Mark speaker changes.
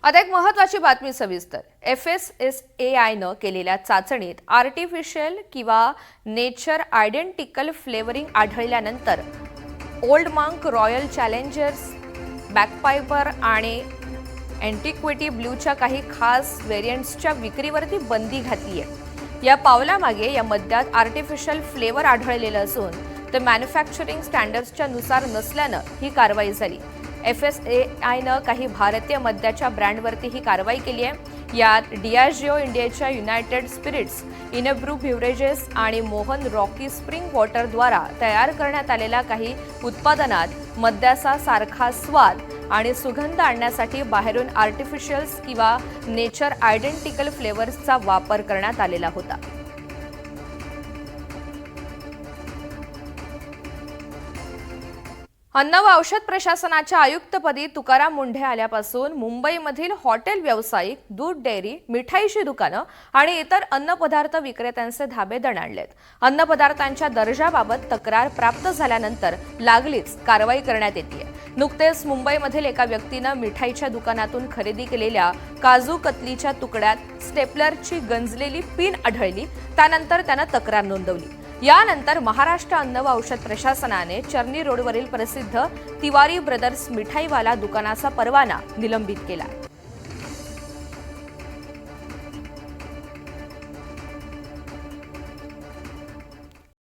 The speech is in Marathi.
Speaker 1: आता एक महत्त्वाची बातमी सविस्तर। FSSAIनं केलेल्या चाचणीत आर्टिफिशियल किंवा नेचर आयडेंटिकल फ्लेवरिंग आढळल्यानंतर ओल्ड मंक, रॉयल चॅलेंजर्स, बॅकपायपर आणि अँटिक्विटी ब्लूच्या काही खास व्हेरियंट्सच्या विक्रीवरती बंदी घातली आहे। या पावलामागे या मद्यात आर्टिफिशियल फ्लेवर आढळलेलं असून ते मॅन्युफॅक्चरिंग स्टँडर्ड्सच्या नुसार नसल्यानं ही कारवाई झाली। FSSAIनं काही भारतीय मद्याच्या ब्रँडवरती ही कारवाई केली आहे। यात डियाजिओ इंडियाच्या युनायटेड स्पिरिट्स, इनब्रू बिव्हरेजेस आणि मोहन रॉकी स्प्रिंग वॉटरद्वारा तयार करण्यात आलेल्या काही उत्पादनात मद्याचा सारखा स्वाद आणि सुगंध आणण्यासाठी बाहेरून आर्टिफिशियल्स किंवा नेचर आयडेंटिकल फ्लेवर्सचा वापर करण्यात आलेला होता। अन्न व औषध प्रशासनाच्या आयुक्तपदी तुकाराम मुंढे आल्यापासून मुंबईमधील हॉटेल व्यावसायिक, दूध डेअरी, मिठाईची दुकानं आणि इतर अन्नपदार्थ विक्रेत्यांचे धाबे दणाणलेत। अन्नपदार्थांच्या दर्जाबाबत तक्रार प्राप्त झाल्यानंतर लागलीच कारवाई करण्यात येते। नुकतेच मुंबईमधील एका व्यक्तीनं मिठाईच्या दुकानातून खरेदी केलेल्या काजू कतलीच्या तुकड्यात स्टेपलरची गंजलेली पिन आढळली। त्यानंतर त्यानं तक्रार नोंदवली। यानंतर महाराष्ट्र अन्न व औषध प्रशासनाने चर्नी रोडवरील प्रसिद्ध तिवारी ब्रदर्स मिठाईवाला दुकानाचा परवाना निलंबित केला।